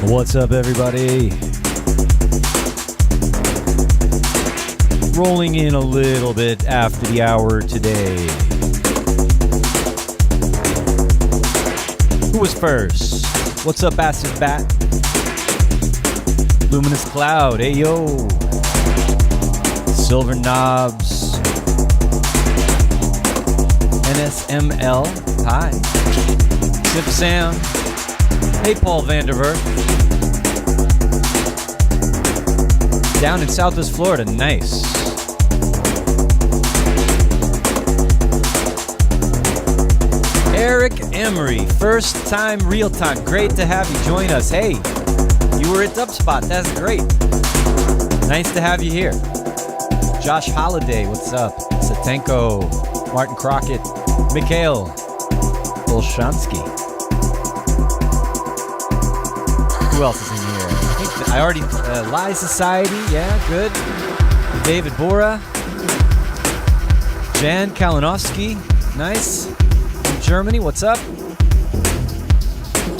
What's up, everybody? Rolling in a little bit after the hour today. Who was first? What's up, Acid Bat? Luminous Cloud, hey yo. Silver Knobs. NSML, hi. Sip Sam. Hey, Paul Vanderver. Down in Southwest Florida, nice. Eric Emery, first time, real time. Great to have you join us. Hey, you were at Dubspot, that's great. Nice to have you here. Josh Holiday, what's up? Satenko, Martin Crockett, Mikhail Bolshansky. Who else is in here? I already, Lie Society, yeah, good. David Bora. Jan Kalinowski, nice. From Germany, what's up? I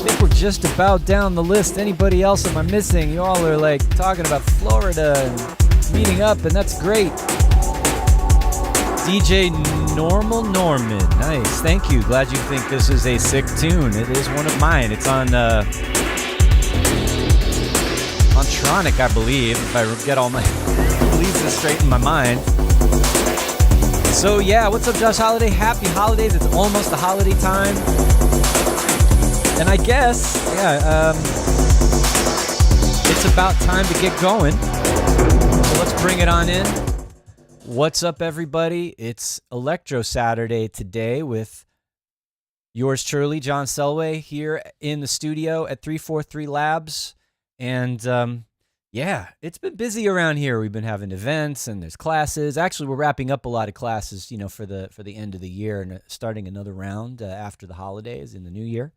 think we're just about down the list. Anybody else am I missing? You all are like talking about Florida and meeting up, and that's great. DJ Normal Norman, nice, thank you. Glad you think this is a sick tune. It is one of mine. It's on Tronic, I believe, if I get all my leaves straight in my mind. So yeah, what's up, Josh Holiday? Happy holidays. It's almost the holiday time. And I guess, yeah, it's about time to get going. So let's bring it on in. What's up, everybody? It's Electro Saturday today with yours truly, John Selway, here in the studio at 343 Labs. And yeah, it's been busy around here. We've been having events and there's classes. Actually, we're wrapping up a lot of classes, you know, for the end of the year and starting another round after the holidays in the new year.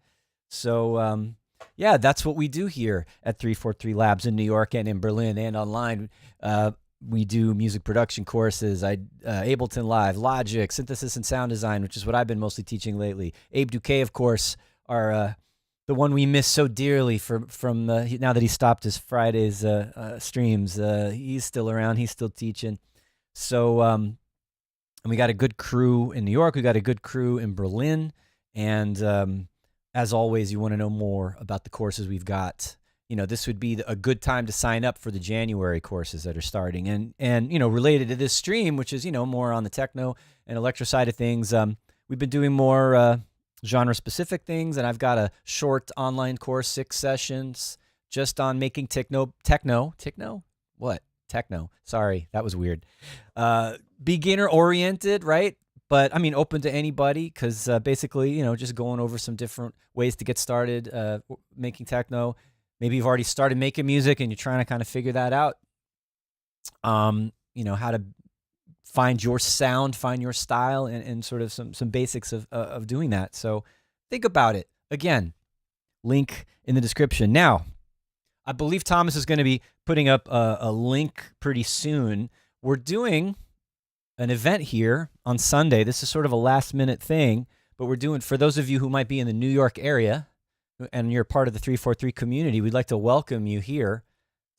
So yeah, that's what we do here at 343 Labs in New York and in Berlin and online. We do music production courses, Ableton Live, Logic, synthesis and sound design, which is what I've been mostly teaching lately. Abe Duque, of course, are the one we miss so dearly from now that he stopped his Fridays streams. He's still around. He's still teaching. So and we got a good crew in New York. We got a good crew in Berlin. And as always, you want to know more about the courses we've got. You know, this would be a good time to sign up for the January courses that are starting. And you know, related to this stream, which is, you know, more on the techno and electro side of things, we've been doing more genre-specific things, and I've got a short online course, 6 sessions, just on making techno. Sorry, that was weird. Beginner-oriented, right? But, I mean, open to anybody, because basically, you know, just going over some different ways to get started making techno. Maybe you've already started making music, and you're trying to kind of figure that out. You know, how to find your sound, find your style, and sort of some basics of doing that. So think about it. Again, link in the description. Now, I believe Thomas is going to be putting up a link pretty soon. We're doing an event here on Sunday. This is sort of a last-minute thing, but we're doing, for those of you who might be in the New York area and you're part of the 343 community, we'd like to welcome you here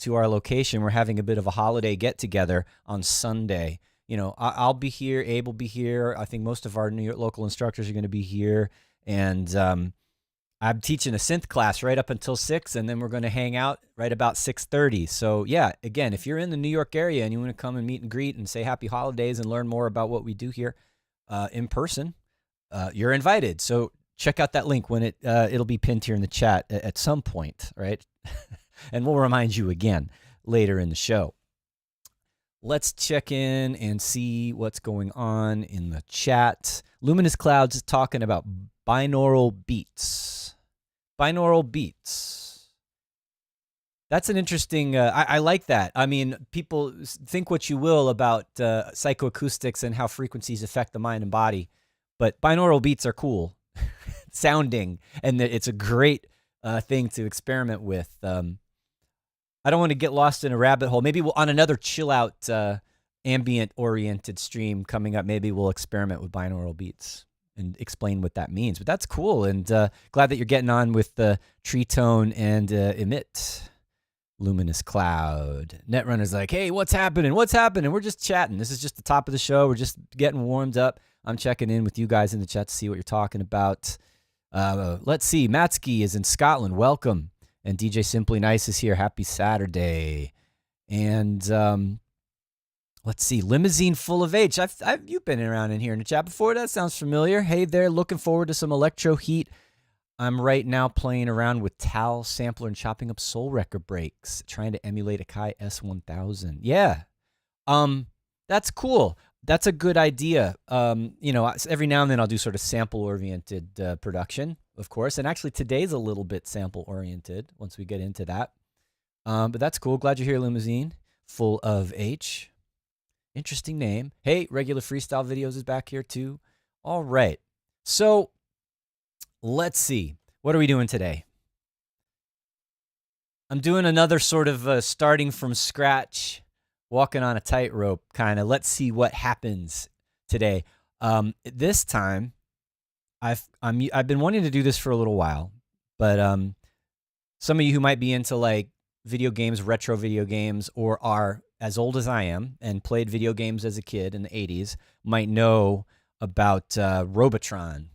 to our location. We're having a bit of a holiday get-together on Sunday. You know, I'll be here, Abe will be here. I think most of our New York local instructors are going to be here. And I'm teaching a synth class right up until 6, and then we're going to hang out right about 6:30. So, yeah, again, if you're in the New York area and you want to come and meet and greet and say happy holidays and learn more about what we do here in person, you're invited. So check out that link when it'll be pinned here in the chat at some point, right? And we'll remind you again later in the show. Let's check in and see what's going on in the chat. Luminous Clouds is talking about binaural beats. Binaural beats. That's an interesting, I like that. I mean, people think what you will about psychoacoustics and how frequencies affect the mind and body, but binaural beats are cool sounding, and it's a great thing to experiment with. I don't want to get lost in a rabbit hole. Maybe we'll, on another chill out, ambient oriented stream coming up, maybe we'll experiment with binaural beats. and explain what that means. But that's cool, and glad that you're getting on with the tree tone and emit. Luminous Cloud. Netrunner's like, hey, what's happening? What's happening? We're just chatting. This is just the top of the show. We're just getting warmed up. I'm checking in with you guys in the chat to see what you're talking about. Let's see. Matsky is in Scotland. Welcome. And DJ Simply Nice is here. Happy Saturday. And let's see. Limousine Full of H. You've been around in here in the chat before. That sounds familiar. Hey there. Looking forward to some electro heat. I'm right now playing around with Tal Sampler and chopping up soul record breaks, trying to emulate a Kai S1000. Yeah. That's cool. That's a good idea. You know, every now and then I'll do sort of sample-oriented production, of course. And actually today's a little bit sample-oriented once we get into that. But that's cool. Glad you're here, Limousine. Full of H. Interesting name. Hey, Regular Freestyle Videos is back here too. All right. So let's see. What are we doing today? I'm doing another sort of starting from scratch, walking on a tightrope kind of. Let's see what happens today. This time, I've been wanting to do this for a little while, but some of you who might be into like video games, retro video games, or are as old as I am and played video games as a kid in the 80s might know about Robotron.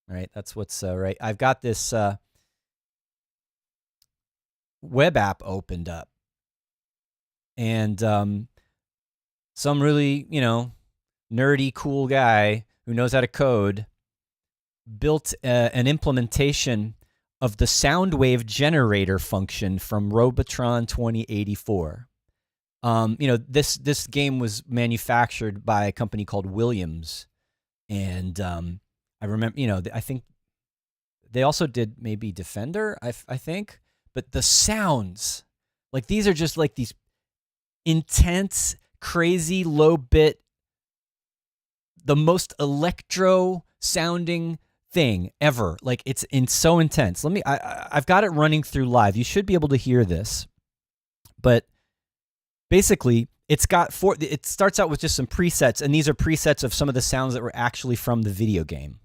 Right, that's what's right. I've got this web app opened up, and some really, nerdy, cool guy who knows how to code built an implementation of the sound wave generator function from Robotron 2084. This game was manufactured by a company called Williams, and I remember, I think they also did maybe Defender, I think. But the sounds, like these are just like these intense, crazy, low bit, the most electro sounding thing ever. Like it's so intense. I've got it running through live. You should be able to hear this. But basically, it starts out with just some presets, and these are presets of some of the sounds that were actually from the video game.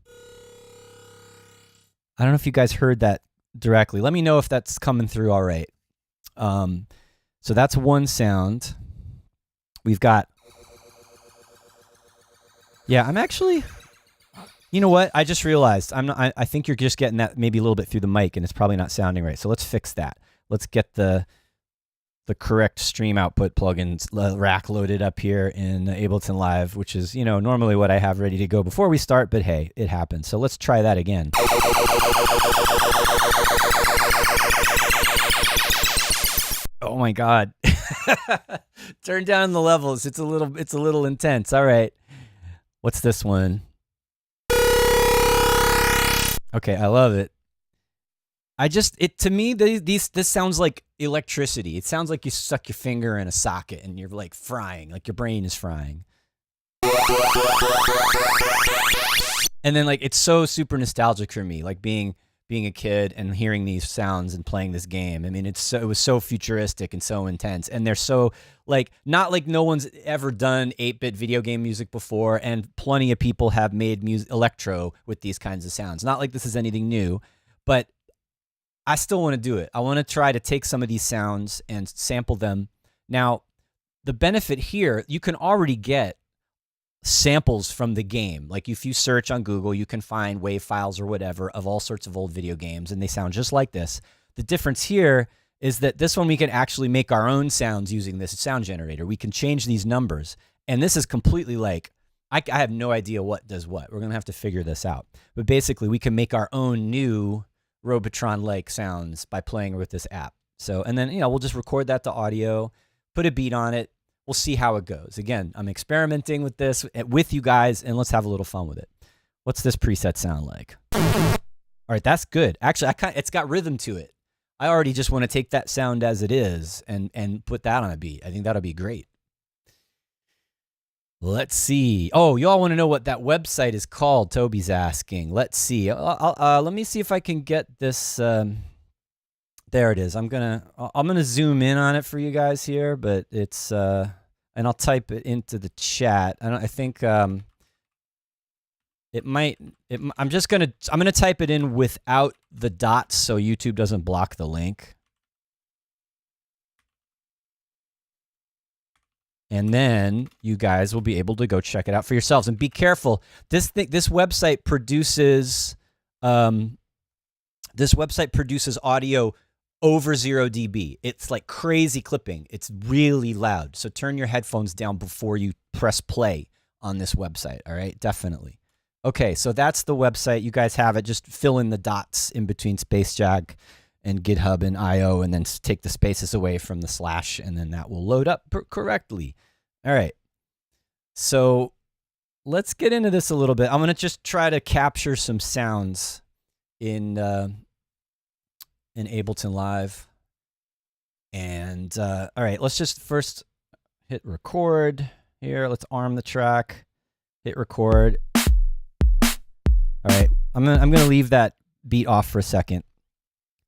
I don't know if you guys heard that directly. Let me know if that's coming through all right. So that's one sound. We've got... Yeah, I'm actually... You know what? I just realized. I think you're just getting that maybe a little bit through the mic, and it's probably not sounding right. So let's fix that. Let's get the correct stream output plugins rack loaded up here in Ableton Live, which is, normally what I have ready to go before we start, but hey, it happens. So let's try that again. Oh my God. Turn down the levels. It's a little intense. All right. What's this one? Okay, I love it. To me, this sounds like electricity. It sounds like you stuck your finger in a socket and you're like frying, like your brain is frying. And then like, it's so super nostalgic for me, like being a kid and hearing these sounds and playing this game. I mean, it was so futuristic and so intense. And they're so like, not like no one's ever done 8-bit video game music before. And plenty of people have made electro with these kinds of sounds. Not like this is anything new, but I still want to do it. I want to try to take some of these sounds and sample them. Now, the benefit here, you can already get samples from the game. Like if you search on Google, you can find WAV files or whatever of all sorts of old video games, and they sound just like this. The difference here is that this one we can actually make our own sounds using this sound generator. We can change these numbers, and this is completely like, I have no idea what does what. We're going to have to figure this out. But basically, we can make our own new Robotron-like sounds by playing with this app. So, and then, we'll just record that to audio, put a beat on it. We'll see how it goes. Again, I'm experimenting with this with you guys, and let's have a little fun with it. What's this preset sound like? All right, that's good. Actually, it's got rhythm to it. I already just want to take that sound as it is and put that on a beat. I think that'll be great. Let's see. Oh, y'all want to know what that website is called? Toby's asking. Let's see. Let me see if I can get this. There it is. I'm gonna zoom in on it for you guys here, but it's and I'll type it into the chat. I think It might. I'm gonna type it in without the dots so YouTube doesn't block the link. And then you guys will be able to go check it out for yourselves. And be careful. This website produces audio over 0 dB. It's like crazy clipping. It's really loud. So turn your headphones down before you press play on this website. All right, definitely. Okay, so that's the website. You guys have it. Just fill in the dots in between SpaceJack and GitHub and IO, and then take the spaces away from the slash, and then that will load up correctly. All right. So let's get into this a little bit. I'm going to just try to capture some sounds in Ableton Live. And all right, let's just first hit record here. Let's arm the track. Hit record. All right, I'm gonna leave that beat off for a second.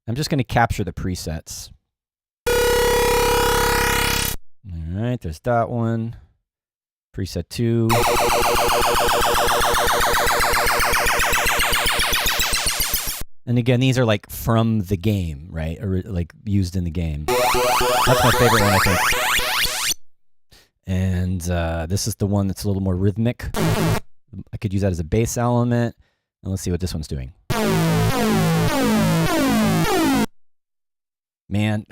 I'm just gonna capture the presets. All right, there's that one. Preset 2. And again, these are like from the game, right? Or like used in the game. That's my favorite one, I think. And this is the one that's a little more rhythmic. I could use that as a bass element. And let's see what this one's doing. Man,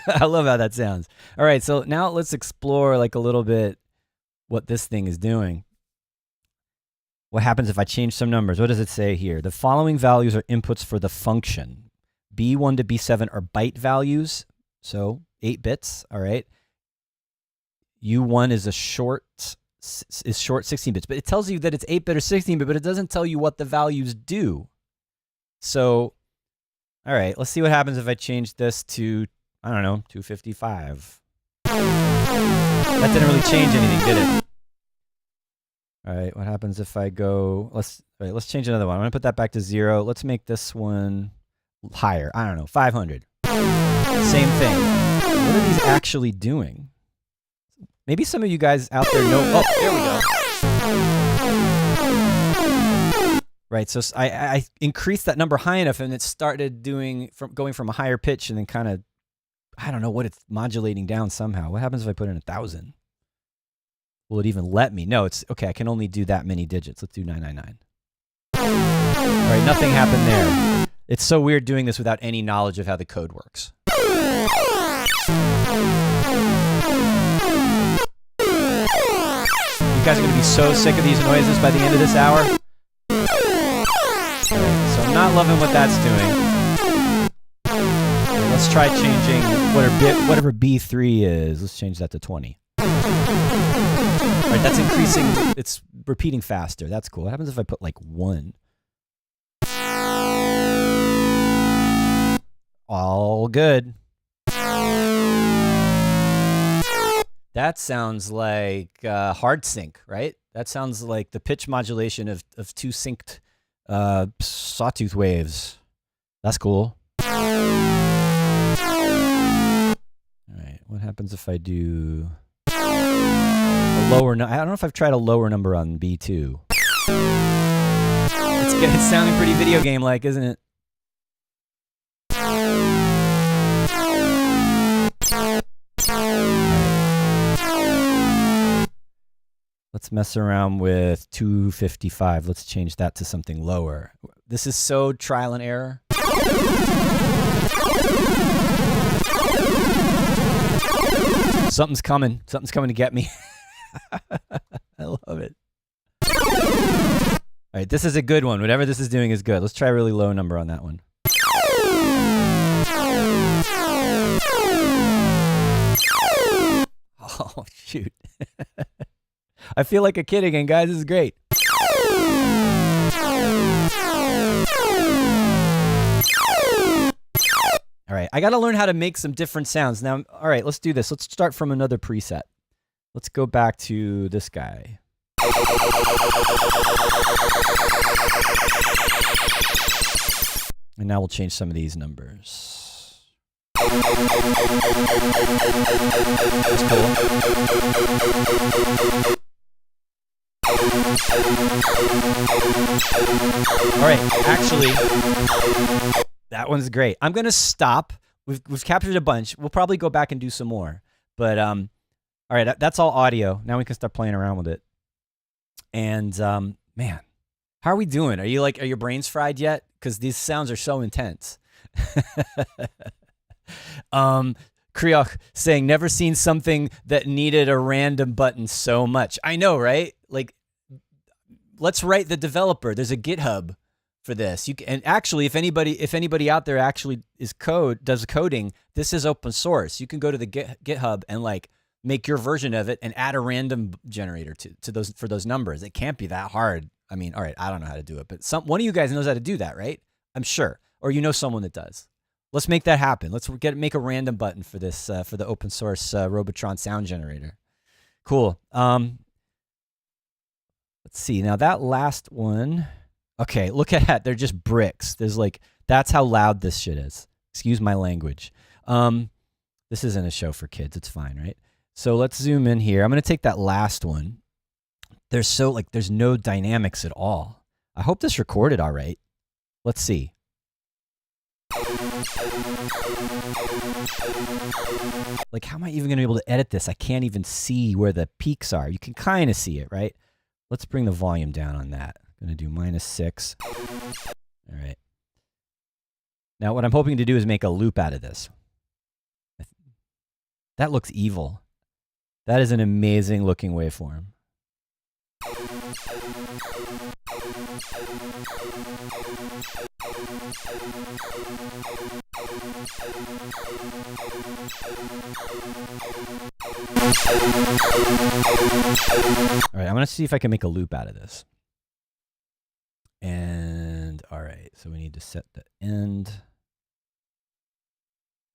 I love how that sounds. All right, so now let's explore like a little bit what this thing is doing. What happens if I change some numbers? What does it say here? The following values are inputs for the function. B1 to B7 are byte values, so 8 bits, all right. U1 is a short 16 bits, but it tells you that it's 8-bit or 16-bit, but it doesn't tell you what the values do. So, all right, let's see what happens if I change this to, I don't know, 255. That didn't really change anything, did it? All right, what happens if I go, let's change another one. I'm gonna put that back to 0. Let's make this one higher. I don't know, 500. Same thing. What are these actually doing? Maybe some of you guys out there know, oh, there we go. Right, so I increased that number high enough and it started going from a higher pitch and then kind of, I don't know what it's modulating down somehow. What happens if I put in 1,000? Will it even let me? No, it's okay. I can only do that many digits. Let's do 999. All right, nothing happened there. It's so weird doing this without any knowledge of how the code works. You guys are going to be so sick of these noises by the end of this hour. Right, so I'm not loving what that's doing. Okay, let's try changing whatever B3 is. Let's change that to 20. All right, that's increasing. It's repeating faster. That's cool. What happens if I put like 1? All good. That sounds like hard sync, right? That sounds like the pitch modulation of 2 synced sawtooth waves. That's cool. All right, what happens if I do a lower? I don't know if I've tried a lower number on B2. It's sounding pretty video game-like, isn't it? Let's mess around with 255. Let's change that to something lower. This is so trial and error. Something's coming. Something's coming to get me. I love it. All right, this is a good one. Whatever this is doing is good. Let's try a really low number on that one. Oh, shoot. I feel like a kid again, guys. This is great. All right, I got to learn how to make some different sounds. Now, all right, let's do this. Let's start from another preset. Let's go back to this guy. And now we'll change some of these numbers. That's cool. All right, actually, that one's great. I'm gonna stop. We've captured a bunch. We'll probably go back and do some more. But all right, that's all audio. Now we can start playing around with it. And man, how are we doing? Are your brains fried yet? Because these sounds are so intense. Kriok saying, never seen something that needed a random button so much. I know, right? Like, let's write the developer. There's a GitHub for this. And actually, if anybody out there actually does coding, this is open source. You can go to the GitHub and like make your version of it and add a random generator to those numbers. It can't be that hard. I mean, all right, I don't know how to do it, but one of you guys knows how to do that, right? I'm sure, or you know someone that does. Let's make that happen. Let's make a random button for this for the open source Robotron sound generator. Cool. Let's see. Now that last one. Okay, look at that. They're just bricks. That's how loud this shit is. Excuse my language. This isn't a show for kids. It's fine, right? So let's zoom in here. I'm going to take that last one. There's no dynamics at all. I hope this recorded all right. Let's see. Like, how am I even going to be able to edit this? I can't even see where the peaks are. You can kind of see it, right? Let's bring the volume down on that. I'm going to do -6. All right. Now, what I'm hoping to do is make a loop out of this. That looks evil. That is an amazing looking waveform. All right, I'm going to see if I can make a loop out of this. And all right, so we need to set the end.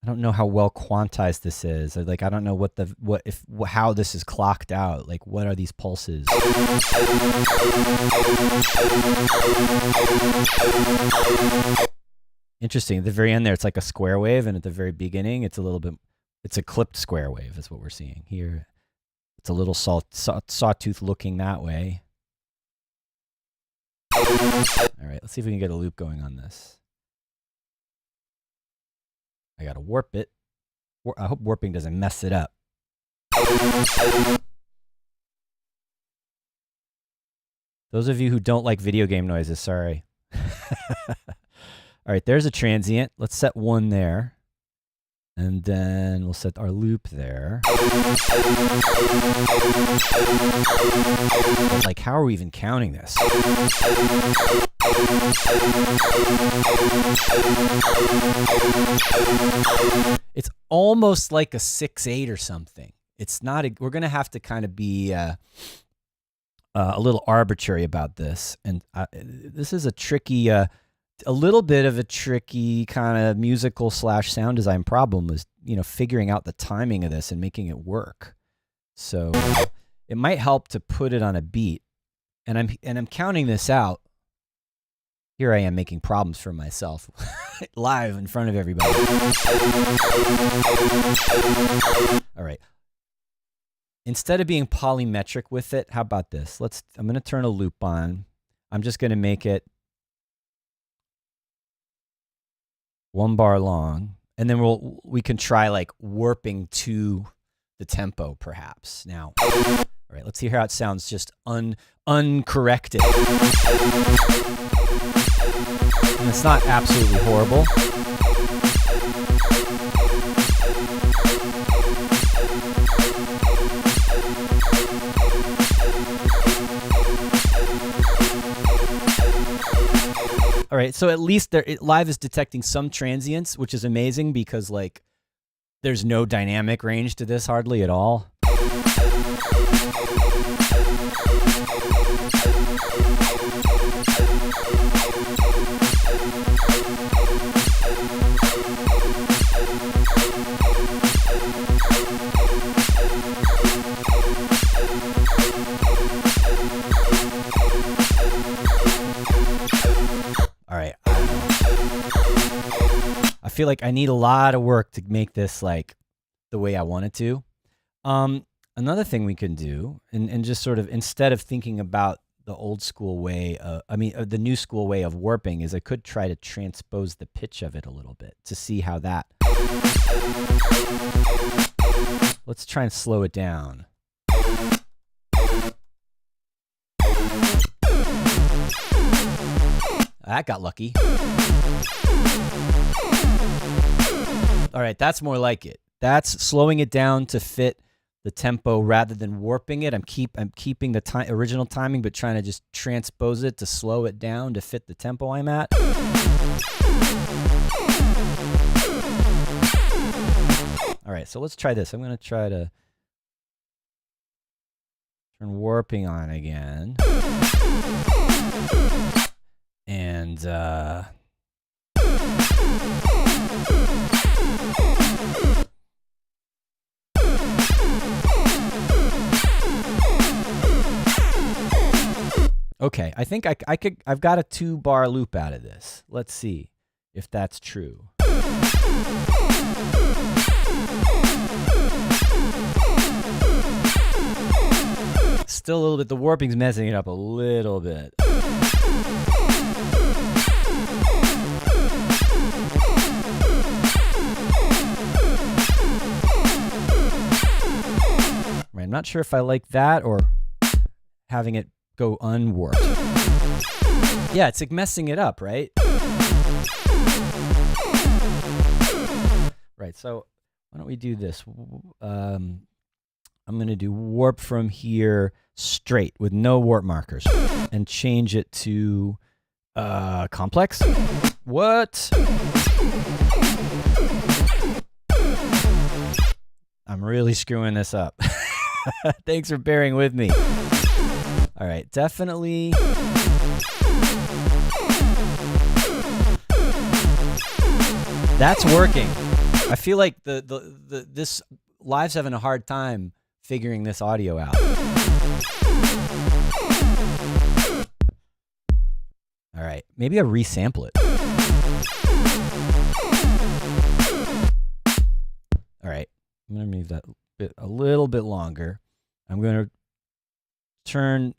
I don't know how well quantized this is. Like, I don't know how this is clocked out. Like, what are these pulses? Interesting. At the very end there, it's like a square wave, and at the very beginning, it's a clipped square wave. Is what we're seeing here. It's a little sawtooth looking that way. All right, let's see if we can get a loop going on this. I gotta warp it. I hope warping doesn't mess it up. Those of you who don't like video game noises, sorry. All right, there's a transient. Let's set 1 there. And then we'll set our loop there. But like, how are we even counting this? It's almost like a 6/8 or something. It's not. We're gonna have to kind of be a little arbitrary about this, and this is a tricky. A little bit of a tricky kind of musical / sound design problem is, figuring out the timing of this and making it work. So it might help to put it on a beat, and I'm counting this out. Here I am making problems for myself live in front of everybody. All right. Instead of being polymetric with it, how about this? I'm going to turn a loop on. I'm just going to make it 1 bar long, and then we can try like warping to the tempo perhaps. Now, all right, let's see how it sounds just uncorrected. And it's not absolutely horrible. All right, so at least live is detecting some transients, which is amazing because like there's no dynamic range to this hardly at all. All right. I feel like I need a lot of work to make this like the way I want it to. Another thing we can do, and just sort of instead of thinking about the old school way, the new school way of warping is I could try to transpose the pitch of it a little bit to see how that. Let's try and slow it down. That got lucky. All right, that's more like it. That's slowing it down to fit the tempo rather than warping it. I'm keeping the original timing, but trying to just transpose it to slow it down to fit the tempo I'm at. All right, so let's try this. I'm going to try to turn warping on again. And okay, I think I've got a 2-bar loop out of this. Let's see if that's true. Still a little bit, the warping's messing it up a little bit. Right, I'm not sure if I like that or having it go unwarped. Yeah, it's like messing it up, right? Right, so why don't we do this? I'm going to do warp from here straight with no warp markers and change it to complex. What? I'm really screwing this up. Thanks for bearing with me. All right, definitely. That's working. I feel like this Live's having a hard time figuring this audio out. All right, maybe I resample it. All right, I'm gonna move that a little bit longer. I'm gonna turn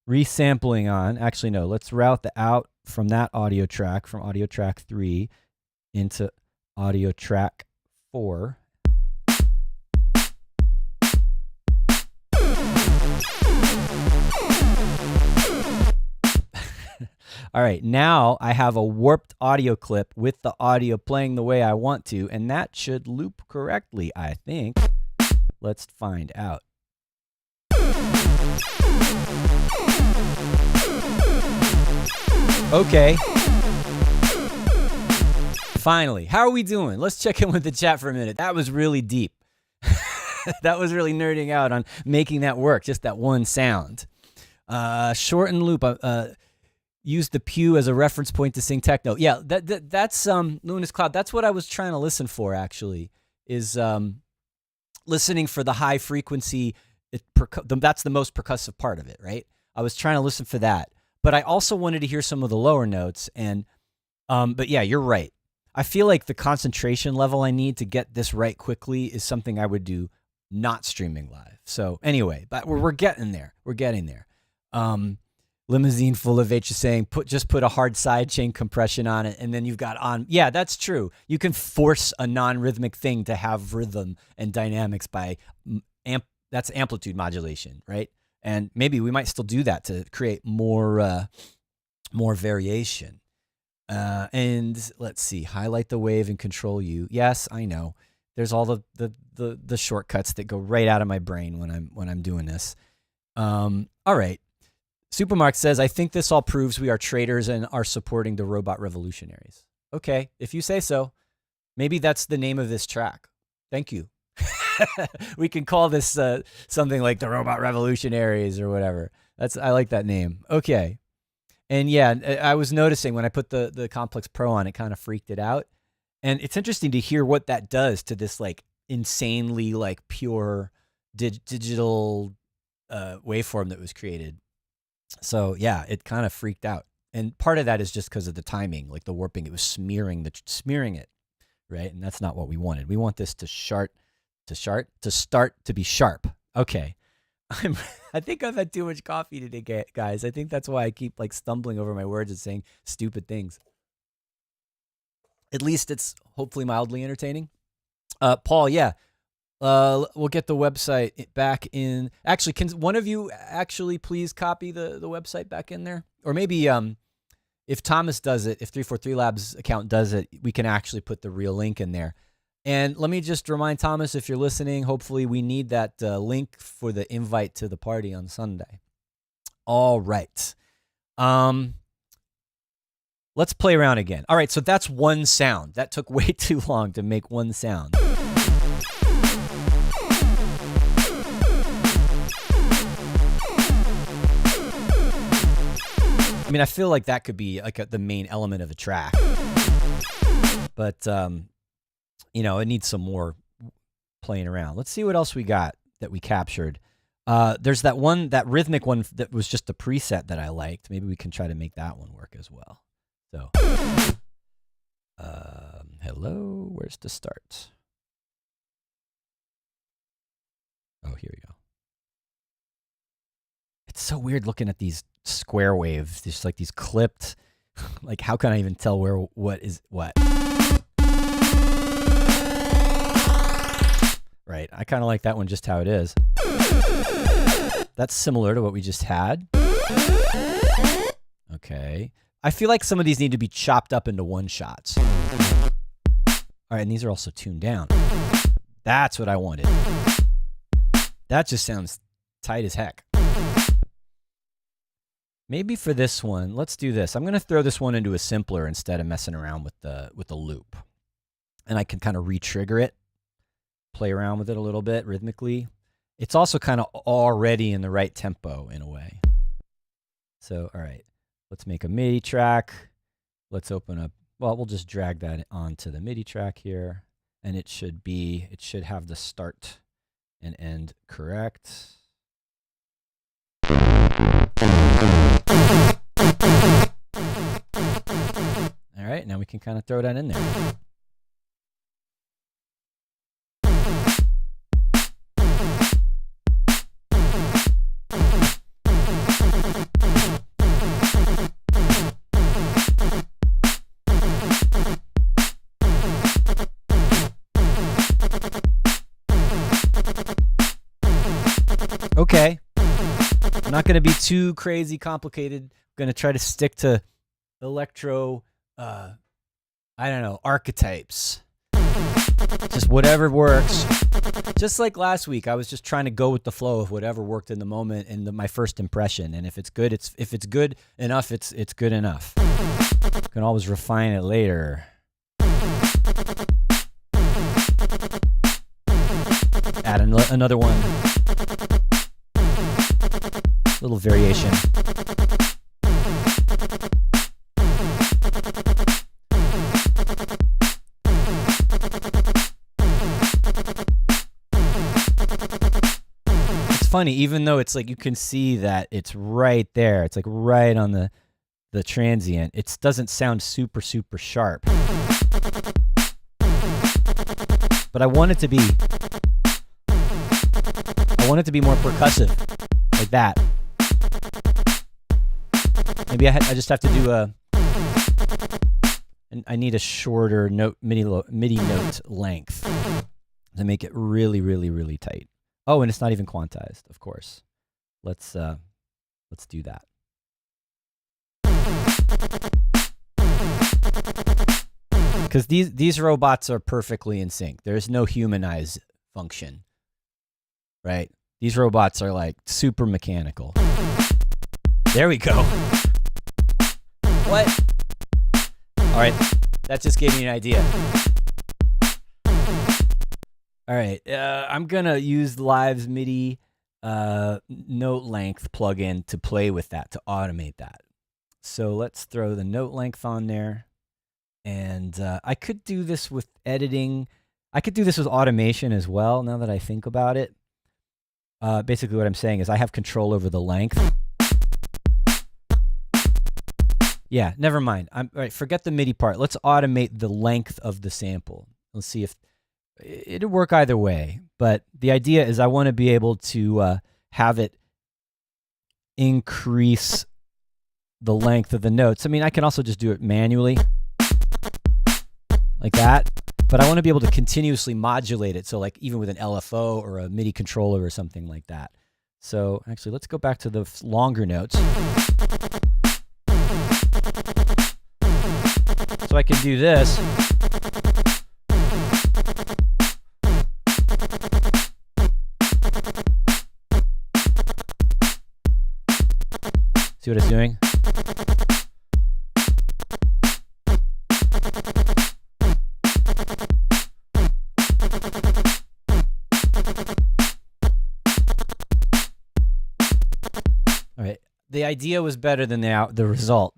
resampling on. Actually, no, let's route the out from that audio track, from audio track 3 into audio track 4. All right, now I have a warped audio clip with the audio playing the way I want to, and that should loop correctly, I think. Let's find out. Okay. Finally, how are we doing? Let's check in with the chat for a minute. That was really deep. That was really nerding out on making that work, just that one sound. Shorten loop. Use the pew as a reference point to sing techno. Yeah, that's Luminous Cloud. That's what I was trying to listen for, actually, is listening for the high frequency. That's the most percussive part of it, right? I was trying to listen for that. But I also wanted to hear some of the lower notes. And but yeah, you're right. I feel like the concentration level I need to get this right quickly is something I would do not streaming live. So anyway, but we're getting there. We're getting there. Limousine full of H is saying, just put a hard sidechain compression on it, and then you've got on. Yeah, that's true. You can force a non-rhythmic thing to have rhythm and dynamics by that's amplitude modulation, right? And maybe we might still do that to create more variation. And let's see, highlight the wave and control U. Yes, I know. There's all the shortcuts that go right out of my brain when I'm doing this. All right. Supermark says, I think this all proves we are traders and are supporting the robot revolutionaries. Okay, if you say so. Maybe that's the name of this track. Thank you. We can call this something like the Robot Revolutionaries or whatever. I like that name. Okay. And yeah, I was noticing when I put the Complex Pro on, it kind of freaked it out. And it's interesting to hear what that does to this like insanely like pure digital waveform that was created. So yeah, it kind of freaked out. And part of that is just because of the timing, like the warping, it was smearing it, right? And that's not what we wanted. We want this to start to be sharp. Okay. I think I've had too much coffee today, guys. I think that's why I keep like stumbling over my words and saying stupid things. At least it's hopefully mildly entertaining. Paul, yeah. We'll get the website back in. Actually, can one of you actually please copy the website back in there? Or maybe if Thomas does it, if 343 Labs account does it, we can actually put the real link in there. And let me just remind Thomas, if you're listening, hopefully we need that link for the invite to the party on Sunday. All right. Let's play around again. All right, so that's one sound. That took way too long to make one sound. I mean, I feel like that could be like the main element of a track. But, you know, it needs some more playing around. Let's see what else we got that we captured. There's that rhythmic one that was just a preset that I liked. Maybe we can try to make that one work as well. So, hello, where's the start? Oh, here we go. It's so weird looking at these square waves, just like these clipped, like how can I even tell what is what? Right, I kind of like that one just how it is. That's similar to what we just had. Okay. I feel like some of these need to be chopped up into one shots. All right, and these are also tuned down. That's what I wanted. That just sounds tight as heck. Maybe for this one, let's do this. I'm going to throw this one into a simpler instead of messing around with the loop. And I can kind of re-trigger it, play around with it a little bit rhythmically. It's also kind of already in the right tempo in a way. So, all right. Let's make a MIDI track. Let's open up, well, we'll just drag that onto the MIDI track here. And it should have the start and end correct. All right, now we can kind of throw that in there. Okay, I'm not going to be too crazy complicated. I'm going to try to stick to electro, I don't know, archetypes. Just whatever works. Just like last week, I was just trying to go with the flow of whatever worked in the moment and my first impression. And if it's good, if it's good enough, it's good enough. You can always refine it later. Add another one. Little variation. It's funny, even though it's like you can see that it's right there. It's like right on the transient. It doesn't sound super sharp. But I want it to be more percussive, like that. Maybe I just have to do I need a shorter MIDI note length to make it really tight. Oh, and it's not even quantized, of course. Let's do that. Because these robots are perfectly in sync. There's no humanize function, right? These robots are like super mechanical. There we go. What? All right, that just gave me an idea. All right, I'm gonna use Live's MIDI note length plugin to play with that, to automate that. So let's throw the note length on there. And I could do this with editing. I could do this with automation as well, now that I think about it. Basically what I'm saying is I have control over the length. Yeah, never mind. All right, forget the MIDI part. Let's automate the length of the sample. Let's see if it'll work either way. But the idea is I want to be able to have it increase the length of the notes. I mean, I can also just do it manually like that, but I want to be able to continuously modulate it. So like even with an LFO or a MIDI controller or something like that. So actually, let's go back to the longer notes. So I can do this. See what it's doing? All right. The idea was better than the result.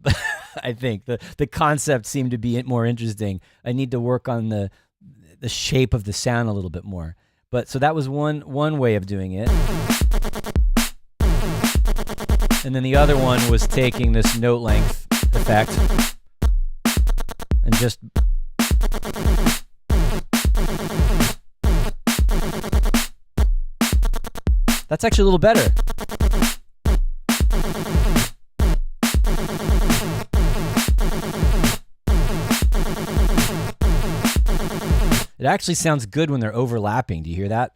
I think the concept seemed to be more interesting. I need to work on the shape of the sound a little bit more. But so that was one way of doing it. And then the other one was taking this note length effect and just that's actually a little better. It actually sounds good when they're overlapping. Do you hear that?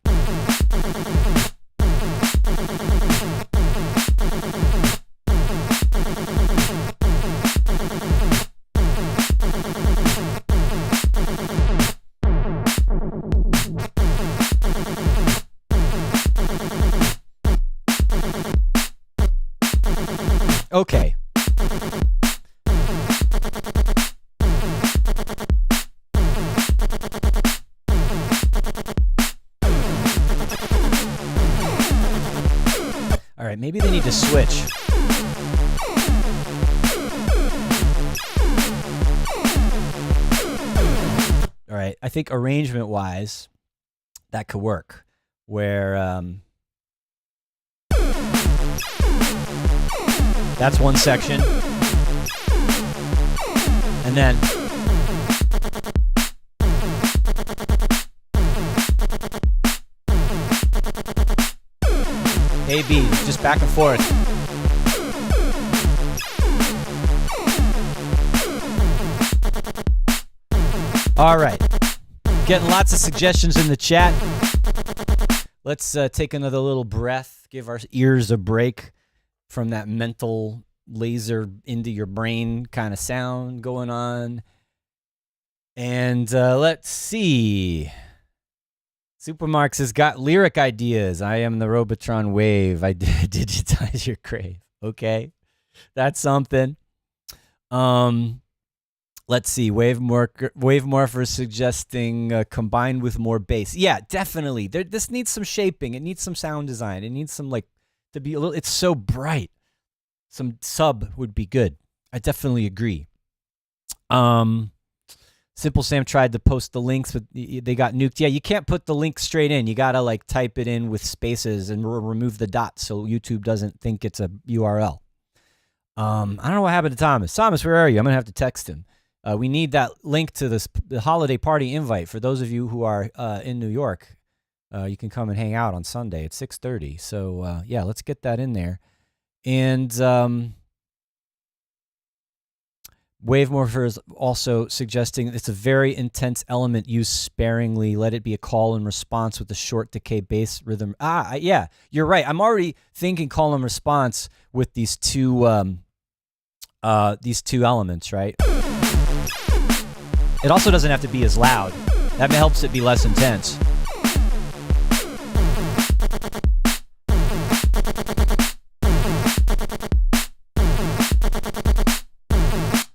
Okay. All right, maybe they need to switch. All right, I think arrangement-wise, that could work. Where that's one section, and then A, B, just back and forth. All right, getting lots of suggestions in the chat. Let's take another little breath, give our ears a break from that mental laser into your brain kind of sound going on. And let's see. Supermarks has got lyric ideas. I am the Robotron wave. I digitize your grave. Okay, that's something. Let's see. Wave Morpher suggesting combined with more bass. Yeah, definitely. This needs some shaping. It needs some sound design. It needs some to be a little. It's so bright. Some sub would be good. I definitely agree. Simple Sam tried to post the links, but they got nuked. Yeah, you can't put the link straight in. You got to type it in with spaces and remove the dots so YouTube doesn't think it's a URL. I don't know what happened to Thomas. Thomas, where are you? I'm going to have to text him. We need that link to the holiday party invite. For those of you who are in New York, you can come and hang out on Sunday at 6:30. So, yeah, let's get that in there. And Wave Morpher is also suggesting it's a very intense element used sparingly. Let it be a call and response with a short decay bass rhythm. Yeah, you're right. I'm already thinking call and response with these two elements, right? It also doesn't have to be as loud. That helps it be less intense.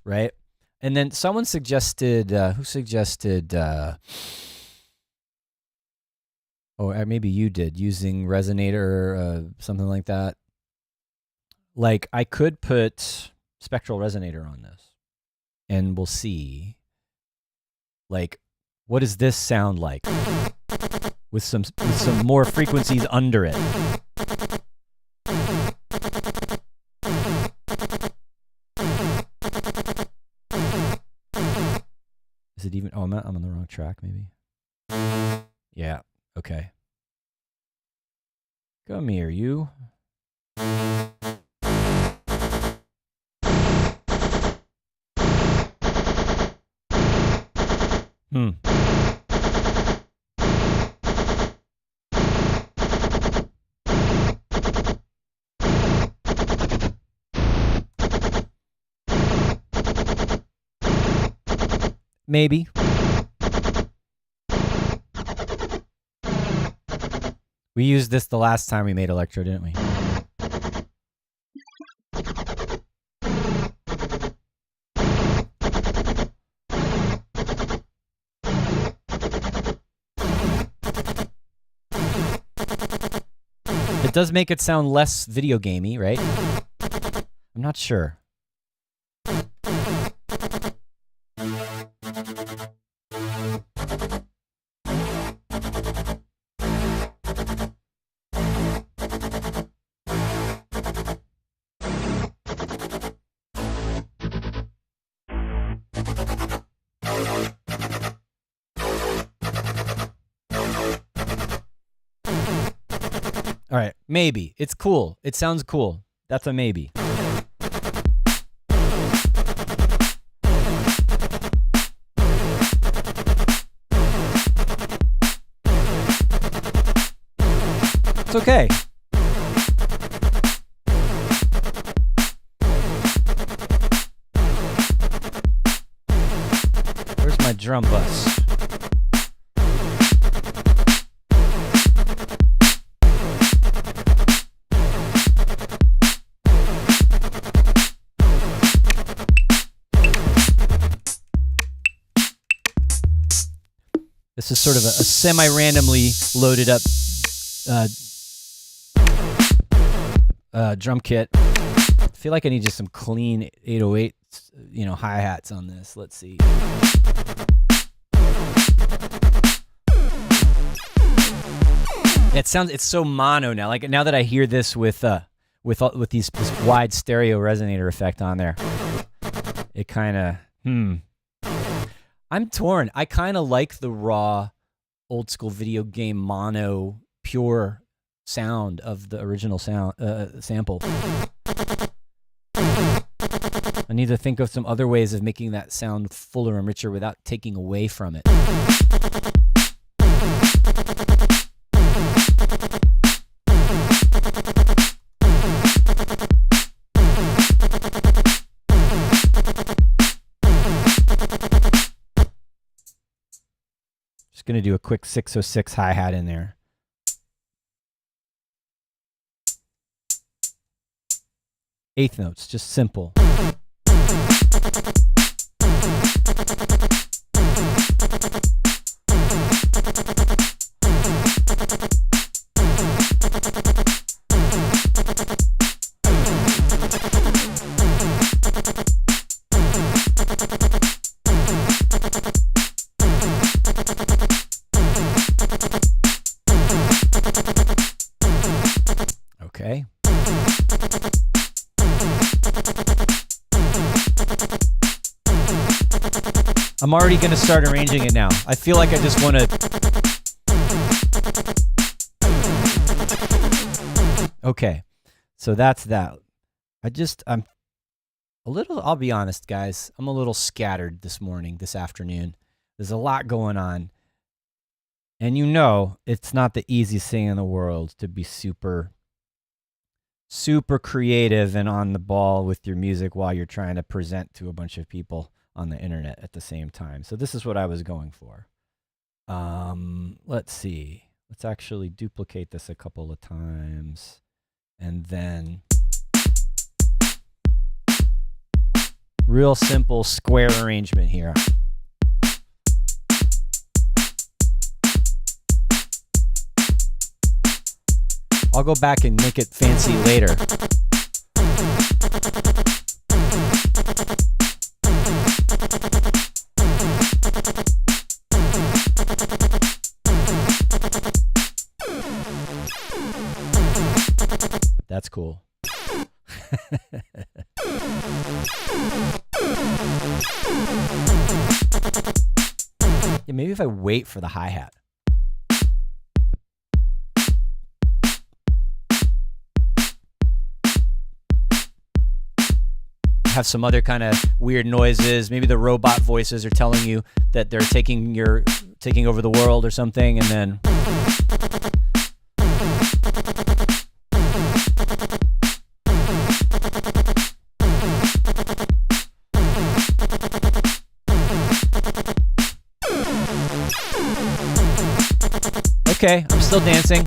Right? And then someone suggested, who suggested, or maybe you did, using Resonator, something like that. Like, I could put Spectral Resonator on this, and we'll see. Like, what does this sound like? With some more frequencies under it. Is it even? Oh, I'm on the wrong track, maybe. Yeah. Okay. Come here, you. Maybe. We used this the last time we made Electro, didn't we? It does make it sound less video gamey, right? I'm not sure. All right, maybe. It's cool. It sounds cool. That's a maybe. It's okay. Where's my drum bus? This is sort of a semi-randomly loaded up drum kit. I feel like I need just some clean 808, hi-hats on this. Let's see. It's so mono now. Like now that I hear this with this wide stereo resonator effect on there, it kind of I'm torn. I kind of like the raw, old school video game mono, pure sound of the original sample. I need to think of some other ways of making that sound fuller and richer without taking away from it. Just going to do a quick 606 hi-hat in there. Eighth notes, just simple. Okay. I'm already going to start arranging it now. I feel like I just want to... Okay, so that's that. I'm a little, I'll be honest, guys. I'm a little scattered this afternoon. There's a lot going on. And it's not the easiest thing in the world to be super creative and on the ball with your music while you're trying to present to a bunch of people on the internet at the same time. So this is what I was going for. Let's see. Let's actually duplicate this a couple of times. And then real simple square arrangement here. I'll go back and make it fancy later. That's cool. Yeah, maybe if I wait for the hi-hat. have some other kind of weird noises. Maybe the robot voices are telling you that they're taking over the world or something, and then okay, I'm still dancing.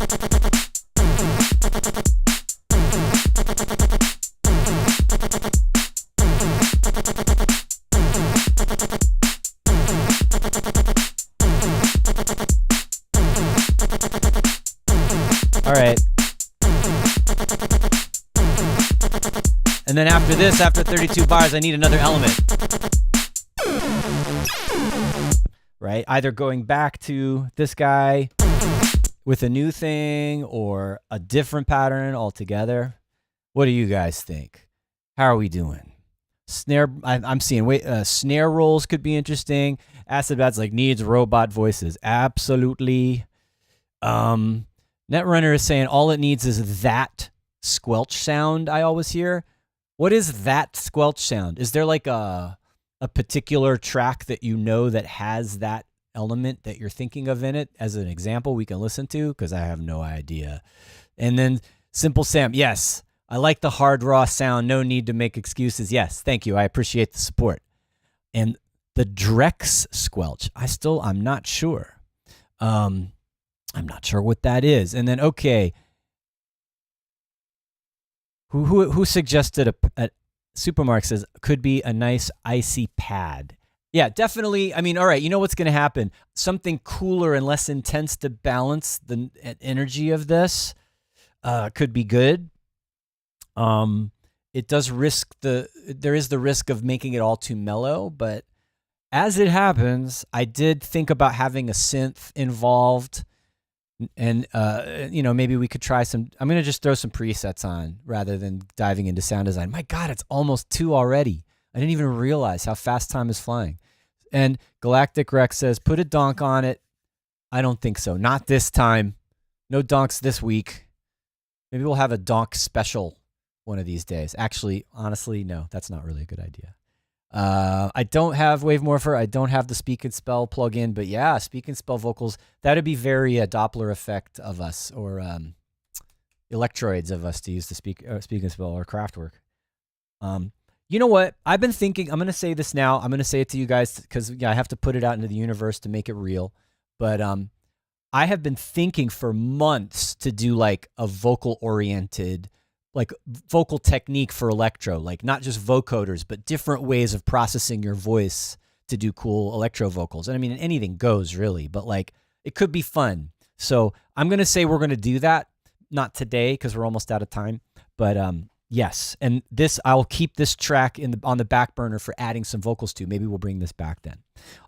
All right. And then after this, after 32 bars, I need another element. Right? Either going back to this guy with a new thing or a different pattern altogether. What do you guys think? How are we doing? Snare, I'm seeing, snare rolls could be interesting. Acid Bat's like needs robot voices. Absolutely. Netrunner is saying all it needs is that squelch sound I always hear. What is that squelch sound? Is there like a particular track that you know that has that element that you're thinking of in it as an example we can listen to? Because I have no idea. And then Simple Sam, yes, I like the hard raw sound. No need to make excuses. Yes, thank you. I appreciate the support. And the Drex squelch, I'm not sure. I'm not sure what that is. And then, okay, who suggested a Supermark says could be a nice icy pad. Yeah, definitely. I mean, all right, you know what's going to happen? Something cooler and less intense to balance the energy of this could be good. It does there is the risk of making it all too mellow, but as it happens, I did think about having a synth involved. And, maybe we could try I'm going to just throw some presets on rather than diving into sound design. My God, it's almost 2 already. I didn't even realize how fast time is flying. And Galactic Rex says, put a donk on it. I don't think so. Not this time. No donks this week. Maybe we'll have a donk special one of these days. Actually, honestly, no, that's not really a good idea. I don't have Wave Morpher. I don't have the Speak and Spell plugin, but yeah, Speak and Spell vocals, that'd be very Doppler effect of us, or electroids of us to use the Speak and Spell or Kraftwerk. You know what? I've been thinking, I'm going to say this now. I'm going to say it to you guys because I have to put it out into the universe to make it real. But I have been thinking for months to do like a vocal-oriented, like vocal technique for electro, like not just vocoders, but different ways of processing your voice to do cool electro vocals. And I mean, anything goes really, but like it could be fun. So I'm going to say we're going to do that. Not today because we're almost out of time, but yes. And I'll keep this track on the back burner for adding some vocals to. Maybe we'll bring this back then.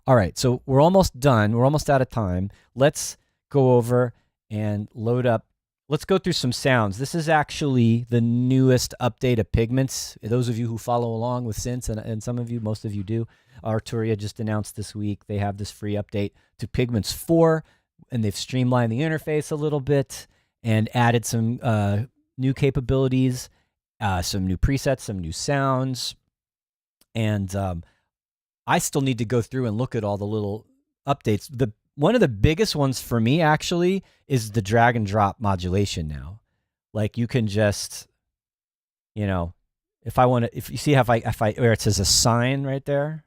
All right. So we're almost done. We're almost out of time. Let's go over and load up. Let's go through some sounds. This is actually the newest update of Pigments. Those of you who follow along with synths, and some of you, most of you do, Arturia just announced this week they have this free update to Pigments 4, and they've streamlined the interface a little bit and added some new capabilities, some new presets, some new sounds. And I still need to go through and look at all the little updates. One of the biggest ones for me actually is the drag and drop modulation now. Like you can just, if you see where it says assign right there,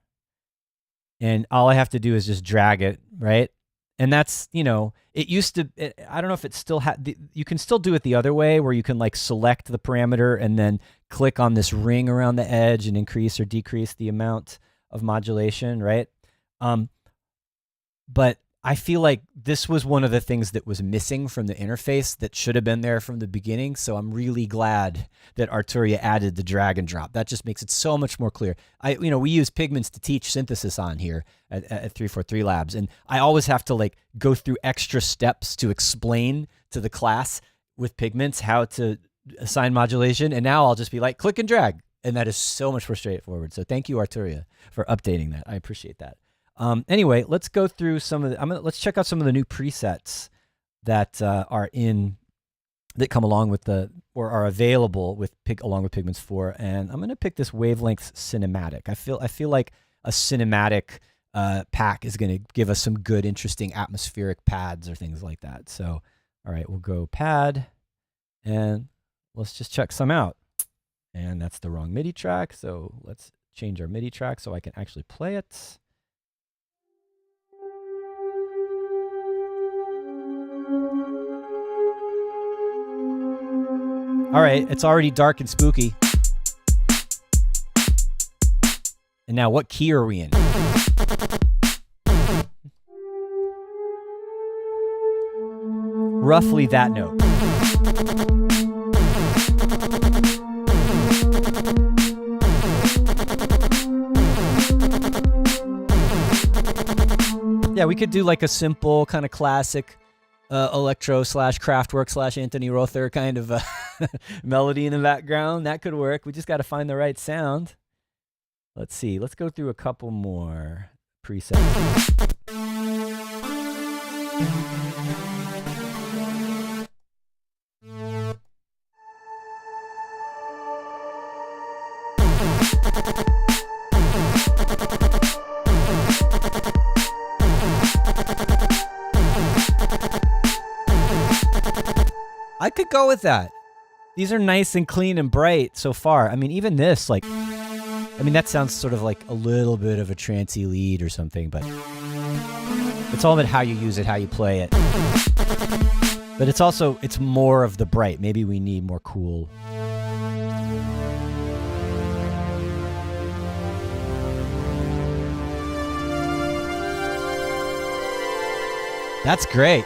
and all I have to do is just drag it, right? And that's, it used to, I don't know if it still you can still do it the other way where you can like select the parameter and then click on this ring around the edge and increase or decrease the amount of modulation, right? But I feel like this was one of the things that was missing from the interface that should have been there from the beginning. So I'm really glad that Arturia added the drag and drop. That just makes it so much more clear. We use Pigments to teach synthesis on here at 343 Labs. And I always have to like go through extra steps to explain to the class with Pigments how to assign modulation. And now I'll just be like, click and drag. And that is so much more straightforward. So thank you, Arturia, for updating that. I appreciate that. Anyway, let's go through let's check out some of the new presets that are in that come along with or are available with along with Pigments 4, and I'm gonna pick this Wavelengths Cinematic. I feel like a cinematic pack is gonna give us some good, interesting atmospheric pads or things like that. So, all right, we'll go pad, and let's just check some out. And that's the wrong MIDI track, so let's change our MIDI track so I can actually play it. All right, it's already dark and spooky. And now what key are we in? Roughly that note. Yeah, we could do like a simple kind of classic Electro / Kraftwerk / Anthony Rother kind of melody in the background. That could work. We just got to find the right sound. Let's see. Let's go through a couple more presets. I could go with that. These are nice and clean and bright so far. I mean, even this, like, I mean, that sounds sort of like a little bit of a trancey lead or something, but it's all about how you use it, how you play it. But it's also, it's more of the bright. Maybe we need more cool. That's great.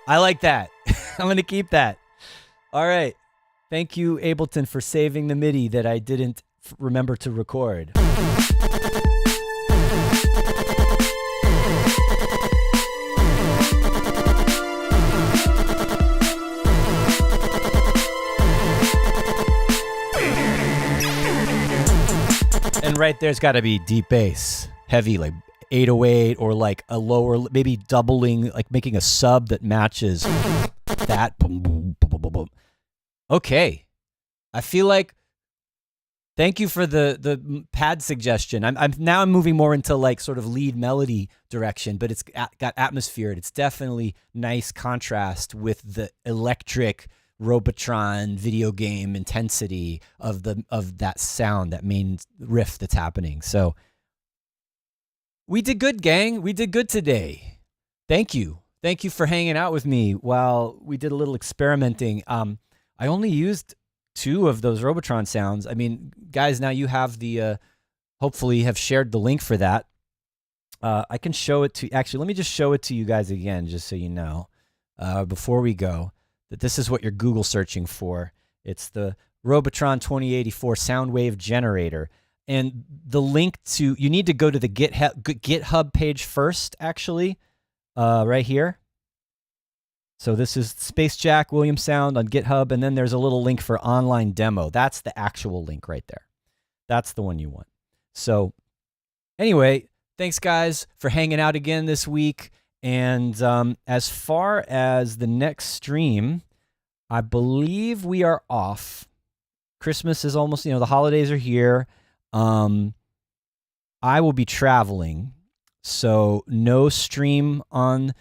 I like that. I'm going to keep that. All right. Thank you, Ableton, for saving the MIDI that I didn't remember to record. And right there's got to be deep bass, heavy, like 808 or like a lower, maybe doubling, like making a sub that matches that. Boom, boom, boom, boom, boom. Okay. I feel like, thank you for the pad suggestion. I'm moving more into like sort of lead melody direction, but it's got atmosphere. It's definitely nice contrast with the electric Robotron video game intensity of that sound, that main riff that's happening. So we did good, gang. We did good today. Thank you. Thank you for hanging out with me while we did a little experimenting. I only used 2 of those Robotron sounds. I mean, guys, now you have the, hopefully have shared the link for that. I can show it to, actually, let me just show it to you guys again, just so you know, before we go, that this is what you're Google searching for. It's the Robotron 2084 Soundwave Generator. And the link to, you need to go to the GitHub page first, actually, right here. So this is Space Jack Williams Sound on GitHub, and then there's a little link for online demo. That's the actual link right there. That's the one you want. So anyway, thanks, guys, for hanging out again this week. And as far as the next stream, I believe we are off. Christmas is almost, the holidays are here. I will be traveling, so no stream on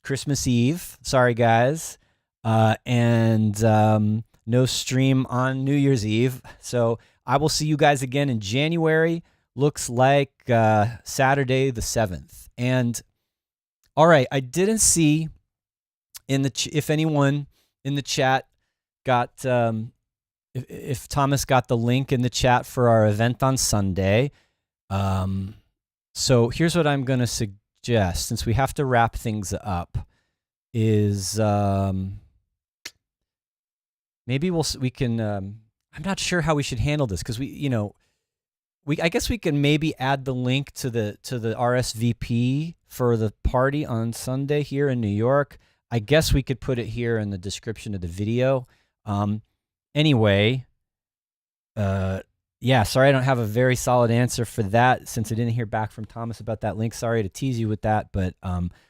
Christmas Eve. Sorry, guys. And no stream on New Year's Eve. So I will see you guys again in January. Looks like Saturday the 7th. And all right, I didn't see if anyone in the chat got if Thomas got the link in the chat for our event on Sunday. So here's what I'm going to suggest, since we have to wrap things up, is maybe we can. I'm not sure how we should handle this, because I guess we can maybe add the link to the RSVP for the party on Sunday here in New York. I guess we could put it here in the description of the video. Anyway, yeah, sorry I don't have a very solid answer for that since I didn't hear back from Thomas about that link. Sorry to tease you with that, but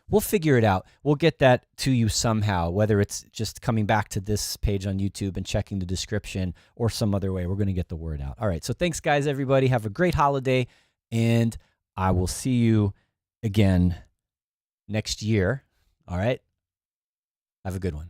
we'll figure it out. We'll get that to you somehow, whether it's just coming back to this page on YouTube and checking the description or some other way. We're going to get the word out. All right, so thanks, guys, everybody. Have a great holiday, and I will see you again next year. All right? Have a good one.